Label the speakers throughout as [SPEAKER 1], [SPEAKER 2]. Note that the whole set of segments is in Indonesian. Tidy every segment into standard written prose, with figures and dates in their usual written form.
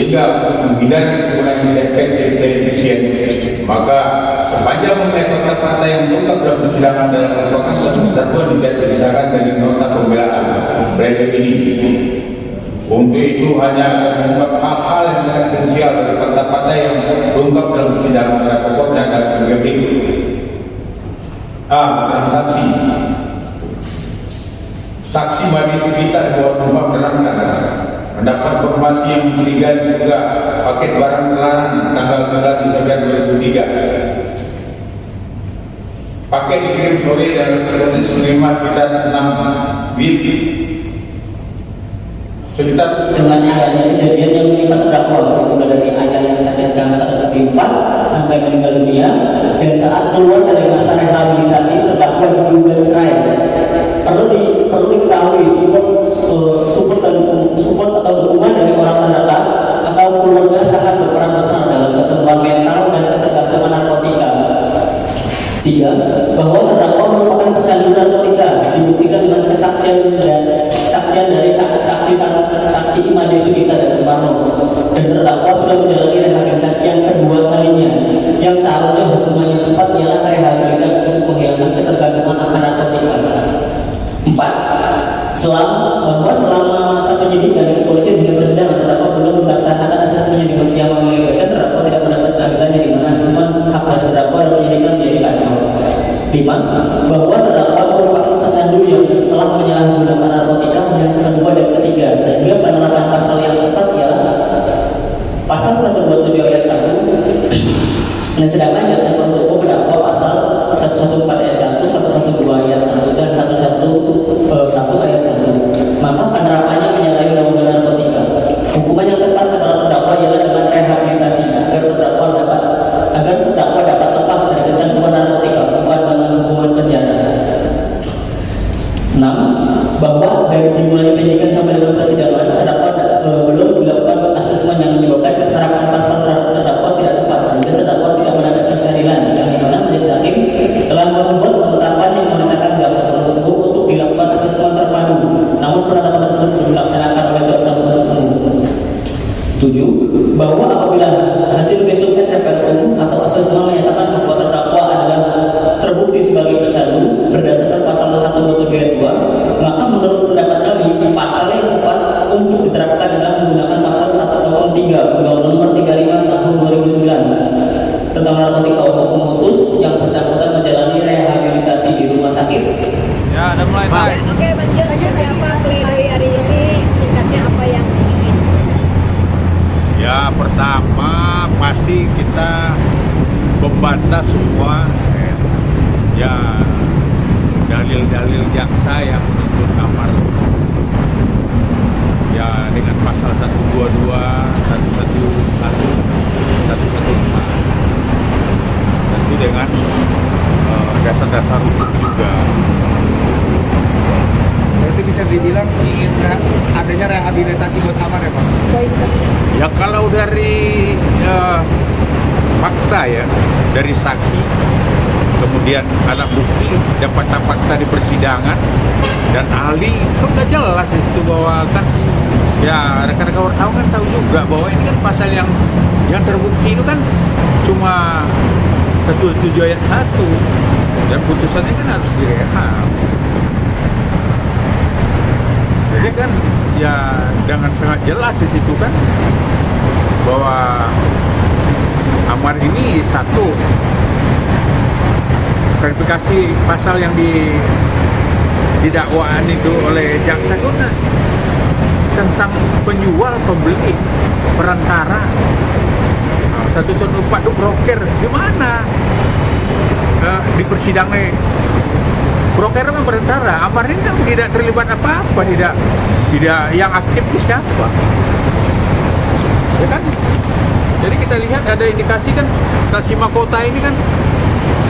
[SPEAKER 1] sehingga untuk menghindari penggunaan efek efisien, maka sepanjang mengenai fakta-fakta yang terungkap dalam persidangan dalam merupakan suatu kesatuan tidak terpisahkan dari nota pembelaan pledoi ini. Untuk itu hanya akan mengungkap hal-hal yang sangat esensial dari fakta-fakta yang terungkap dalam persidangan pada pokoknya adalah sebagai berikut. A. Transaksi. Saksi Madi Sugita di bawah sumpah menerangkan mendapat informasi yang mencurigakan juga paket barang terlarang tanggal 9 Desember 2003. Paket dikirim sore dan personil menerima sekitar 6 bit. Sekitar
[SPEAKER 2] dengan adanya kejadian yang menimpa terdakwa mulai dari ayah yang sakit kanker stadium 4 sampai meninggal dunia, dan saat keluar dari masa rehabilitasi terdakwa diduga cerai. Perlu diketahui support atau dukungan dari orang terdekat atau keluarga sangat berperan besar dalam kesembuhan mental dan ketergantungan narkotika. 3. Bahwa terdakwa merupakan pecandu narkotika dibuktikan dengan kesaksian dari saksi Imade Sugita dan Sumarno, dan terdakwa sudah menjalani rehabilitasi yang kedua kalinya, yang seharusnya hukuman yang tepat ialah rehabilitasi untuk menghilangkan ketergantungan akan narkotika. 4. Selama masa penyidikan di kepolisian hingga persidangan, terdakwa belum melaksanakan asesmen yang mengakibatkan terdakwa tidak mendapat keadilannya, di mana semua hak dari terdakwa dan penyidikan menjadi kacau. 5. Bahwa terdakwa merupakan pecandu yang telah menyalahgunakan narkotika yang kedua dan ketiga, sehingga penerapan pasal yang tepat ialah pasal 127 ayat 1, dan sedangkan jaksa penuntut umum mendakwa pasal 114 ayat 1, 112 ayat 1, dan 111 ayat 1. Maka penerapannya menyalahi undang-undang narkotika. Hukuman yang tepat kepada terdakwa ialah dengan rehabilitasi agar terdakwa dapat lepas dari kecanduan narkotika, bukan dengan hukuman penjara. 6. Bahwa dari dimulai penyidikan sampai dengan persidangan, terdakwa belum dilakukan asesmen yang menyebabkan penerapan pasal terhadap terdakwa tidak tepat, sehingga terdakwa tidak mendapatkan keadilan, yang dimana majelis hakim telah membuat penetapan yang memerintahkan jaksa penuntut umum untuk dilakukan asesmen terpadu, namun penetapan tersebut belum dilaksanakan oleh jaksa penuntut umum. 7. Bahwa apabila hasil visum et repertum atau asesmen menyatakan bahwa terdakwa adalah terbukti sebagai pecandu berdasarkan pasal 127 ayat 2, maka menurut pendapat kami pasal yang tepat untuk diterapkan adalah menggunakan pasal 103 Undang-Undang Nomor 35 Tahun 2009 tentang narkotika untuk memutus yang bersangkutan menjalani rehabilitasi di rumah sakit.
[SPEAKER 3] Ya, udah mulai, Pak.
[SPEAKER 4] Oke, lanjut apa pledoi hari ini? Singkatnya apa yang ingin sampaikan?
[SPEAKER 3] Ya, pertama pasti kita membantah semua ya dalil-dalil jaksa yang menuntut Amar ya dengan pasal 122, 111, 114, tentu dengan dasar-dasar hukum juga.
[SPEAKER 5] Berarti bisa dibilang ingin adanya rehabilitasi buat Amar ya Pak?
[SPEAKER 3] Ya kalau dari fakta ya, dari saksi, kemudian alat bukti, dapat fakta di persidangan, dan ahli itu udah jelas di situ bahwa kan ya rekan-rekan wartawan kan tahu juga bahwa ini kan pasal yang terbukti itu kan cuma 107 ayat 1 dan putusannya kan harus direhab. Jadi kan ya dengan sangat jelas di situ kan bahwa Amar ini satu klarifikasi pasal yang didakwaan itu oleh jaksa itu tentang penjual, pembeli, perantara. 114 itu broker di mana? Di persidangan broker itu perantara. Amar ini kan tidak terlibat apa-apa, tidak yang aktif itu siapa? Ya kan? Jadi kita lihat ada indikasi kan saksi mahkota ini kan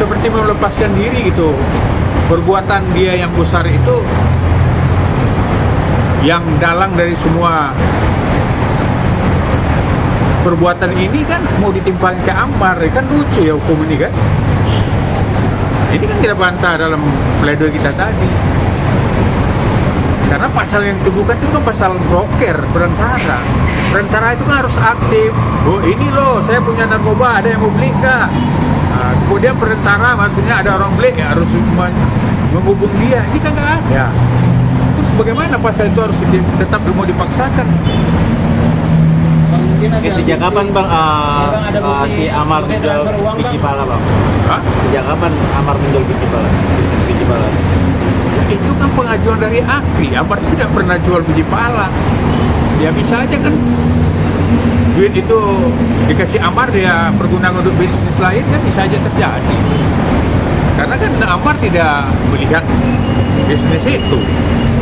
[SPEAKER 3] seperti melepaskan diri gitu. Perbuatan dia yang besar itu yang dalang dari semua perbuatan ini kan mau ditimpang ke Amar, kan lucu ya hukum ini kan. Ini kan kita bantah dalam pledoi kita tadi. Karena pasal yang ditemukan itu kan pasal broker, perantara. perantara itu kan harus aktif. Oh ini loh, saya punya narkoba, ada yang mau beli nggak? Nah, kemudian perantara maksudnya ada orang beli ya harus menghubung dia. Ini kan nggak ada. Terus bagaimana pasal itu harus tetap mau dipaksakan?
[SPEAKER 6] Oke, sejak kapan bang si Amar menjual biji pala bang?
[SPEAKER 3] Hah?
[SPEAKER 6] Sejak kapan Amar menjual biji pala? Bisnis biji pala?
[SPEAKER 3] Ya, itu kan pengajuan dari Akri. Amar tidak pernah jual biji pala. Ya bisa aja kan duit itu dikasih Amar, dia pergunakan untuk bisnis lain, kan bisa aja terjadi. Karena kan Amar tidak melihat bisnis itu.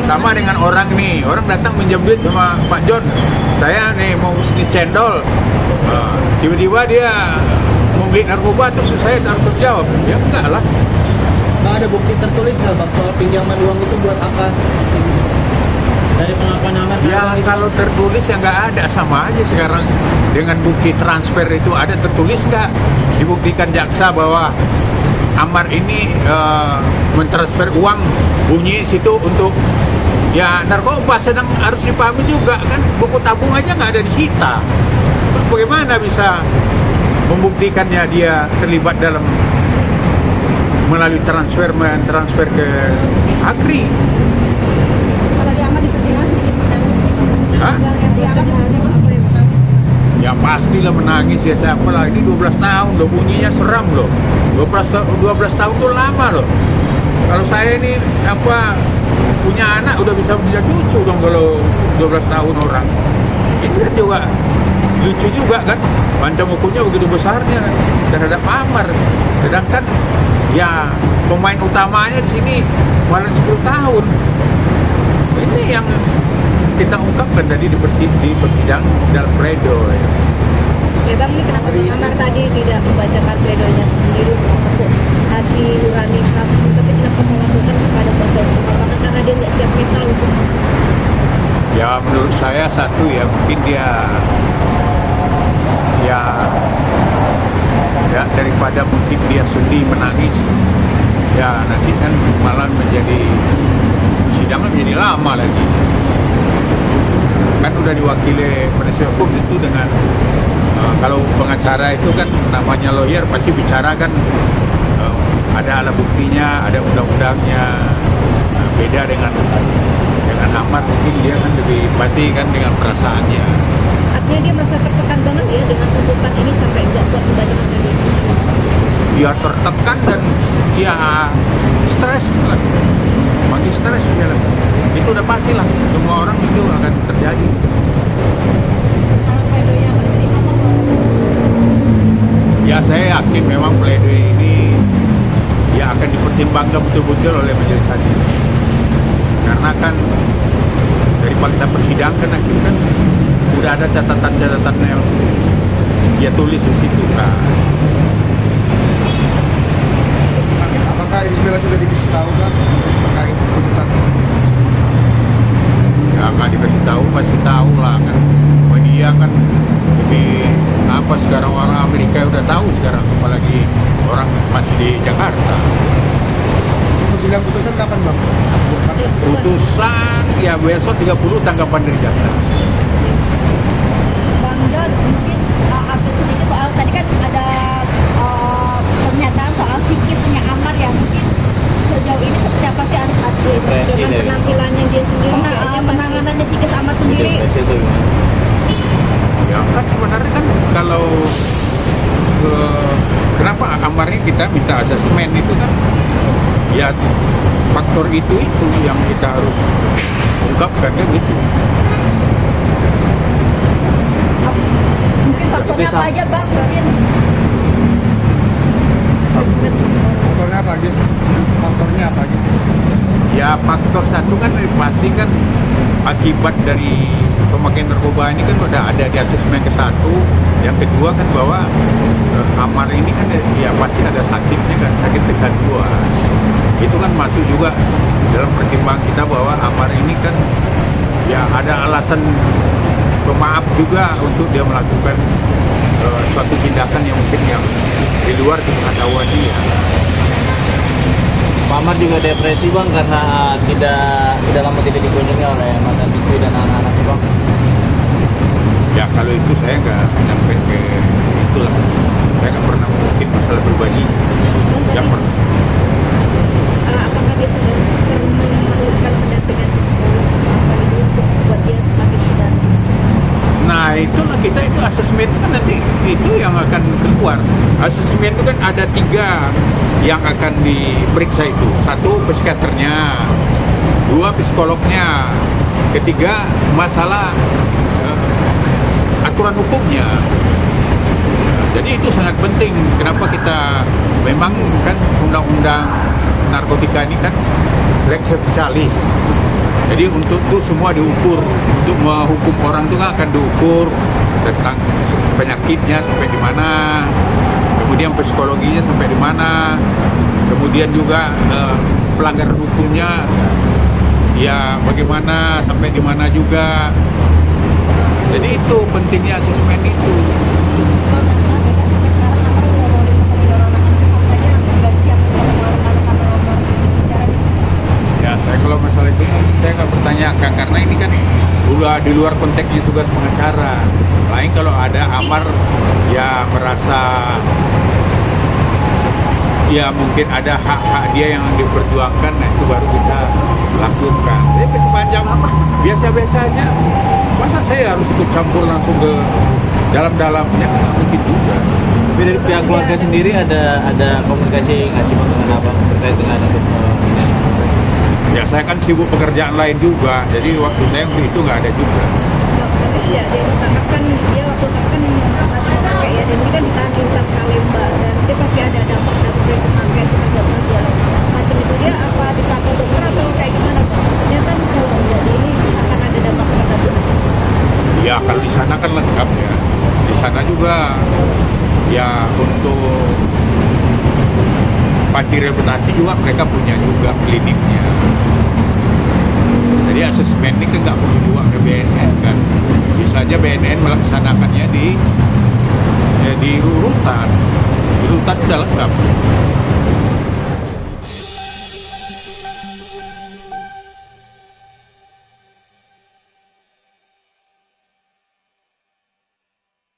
[SPEAKER 3] Sama dengan orang nih, orang datang minjam duit sama Pak John, saya nih mau bisnis cendol. Tiba-tiba dia mau beli narkoba, terus saya harus terjawab, ya enggak lah.
[SPEAKER 2] Bang, ada bukti tertulis nggak bang soal pinjaman uang itu buat apa? Dari pengakuan Amar.
[SPEAKER 3] Ya kalau tertulis ya nggak ada, sama aja sekarang dengan bukti transfer itu ada tertulis nggak? Dibuktikan jaksa bahwa Amar ini mentransfer uang bunyi situ untuk ya narkoba, sedang harus dipahami juga kan buku tabung aja nggak ada disita. Terus bagaimana bisa membuktikannya dia terlibat dalam melalui mentransfer ke Akri?
[SPEAKER 4] Kalau di Amar di persidangan sedikit menangis nih.
[SPEAKER 3] Hah?
[SPEAKER 4] Di Amar di persidangan boleh menangis.
[SPEAKER 3] Ya pastilah menangis ya, siapa lah, ini 12 tahun loh, bunyinya seram loh. 12 tahun tuh lama loh. Kalau saya ini punya anak udah bisa punya cucu dong kalau 12 tahun orang. Ini kan juga lucu juga kan, pancam hukumnya begitu besarnya terhadap Amar. Sedangkan ya pemain utamanya di sini malah 10 tahun. Ini yang kita ungkapkan tadi di persidangan dalam pledoi.
[SPEAKER 4] Ya bang, ini kenapa Bang Amar tadi tidak membacakan pledoinya sendiri untuk hati nurani kamu, tapi kenapa melakukan kepada kuasa hukum? Apakah karena dia nggak siap mental untuk?
[SPEAKER 3] Ya menurut saya satu ya mungkin dia ya daripada mungkin dia sedih menangis, ya nanti kan malah menjadi sidangnya menjadi lama lagi. Kan udah diwakili penasihat hukum itu dengan kalau pengacara itu kan namanya lawyer pasti bicara kan ada alat buktinya, ada undang-undangnya. Beda dengan Amar, mungkin dia kan lebih pasti kan dengan perasaannya.
[SPEAKER 4] Artinya dia merasa tertekan banget ya dengan tuntutan ini sampai nggak buat membacakan pledoinya.
[SPEAKER 3] Dia tertekan dan dia stres lah, makin stres dia lah. Itu udah pasti lah, semua orang itu akan terjadi.
[SPEAKER 4] Kalau pledoinya akan diterima bang?
[SPEAKER 3] Ya saya yakin memang pledoi ini ya akan dipertimbangkan betul-betul oleh majelis hakim. Karena kan dari fakta persidangan kan udah ada catatan-catatan yang dia tulis di situ kan.
[SPEAKER 5] Apakah Iris Bella sudah dikasih tahu kan terkait tuntutan?
[SPEAKER 3] Ya nggak dikasih tahu, pasti tahu lah kan. Media kan lebih sekarang orang Amerika udah tahu sekarang, apalagi orang masih di Jakarta.
[SPEAKER 5] Untuk sidang putusan kapan bang?
[SPEAKER 3] Putusan ya besok 30 tanggapan dari jaksa.
[SPEAKER 7] Bang John, mungkin update sedikit soal tadi kan ada pernyataan soal psikisnya Amar ya, mungkin sejauh ini seperti apa sih update
[SPEAKER 4] Dengan penampilannya dia sendiri kayaknya masih
[SPEAKER 7] penanganannya psikis Amar sendiri?
[SPEAKER 3] Ya kan sebenarnya kan kalau kenapa Amar ini kita minta asesmen itu kan ya faktor itu yang kita harus ungkapkan kan gitu.
[SPEAKER 7] Mungkin faktornya apa aja Bang? Mungkin
[SPEAKER 5] Faktornya apa aja? Faktornya apa aja?
[SPEAKER 3] Ya faktor satu kan pasti kan akibat dari pemakaian narkoba ini kan udah ada di asesmen ke satu. Yang kedua kan bahwa Amar ini kan ya pasti ada sakitnya kan, sakit kecanduan. Itu kan masuk juga dalam pertimbangan kita bahwa Amar ini kan ya ada alasan pemaaf juga untuk dia melakukan suatu tindakan yang mungkin yang di luar kepengetahuan dia.
[SPEAKER 6] Pak Amar juga depresi bang karena tidak lama tidak dikunjungi oleh mantan istri dan anak-anak bang.
[SPEAKER 3] Ya kalau itu saya nggak nyampe ke itulah. Saya nggak pernah mungkin masalah pribadi. Yang pernah.
[SPEAKER 4] Apakah dia sudah memerlukan pendampingan psikolog apa itu untuk buat dia semakin sadar?
[SPEAKER 3] Nah itulah kita itu asesmen itu kan nanti itu yang akan keluar. Asesmen itu kan ada 3 yang akan diperiksa itu. 1 psikiaternya, 2 psikolognya, ketiga masalah aturan hukumnya. Jadi itu sangat penting. Kenapa kita memang kan undang-undang narkotika ini kan lex specialis. Jadi untuk itu semua diukur, untuk menghukum orang itu kan akan diukur tentang penyakitnya sampai di mana, kemudian psikologinya sampai di mana, kemudian juga pelanggaran hukumnya ya bagaimana sampai di mana juga. Jadi itu pentingnya asesmen itu. Ya saya kalau masalah itu saya nggak pertanyakan karena ini kan udah di luar konteksnya tugas pengacara. Lain kalau ada amar ya merasa ya mungkin ada hak-hak dia yang diperjuangkan, nah itu baru kita lakukan. Tapi sepanjang biasa-biasa aja, masa saya harus ikut campur langsung ke dalam-dalamnya? Nggak mungkin juga.
[SPEAKER 6] Tapi dari pihak keluarga sendiri ada komunikasi nggak sih Bang, dengan abang terkait dengan
[SPEAKER 3] Ya saya kan sibuk pekerjaan lain juga, jadi waktu saya untuk itu nggak ada juga.
[SPEAKER 4] Tapi sejak dia ditangkap kan dia waktu itu kan pakai ya, dan ini kan ditahan di hutan Salemba dan dia pasti ada dampak-dampak dari pakai itu kan buat segala macam itu. Dia apa dipantau dokter atau kayak gimana? Ternyata kalau jadi ini akan ada dampak terhadap.
[SPEAKER 3] Ya kalau di sana kan lengkap ya. Di sana juga ya untuk panti rehabilitasi juga mereka punya juga kliniknya. Jadi asesmen ini kan nggak perlu juga ke BNN kan. Bisa aja BNN melaksanakannya di rutan. Di rutan sudah lengkap.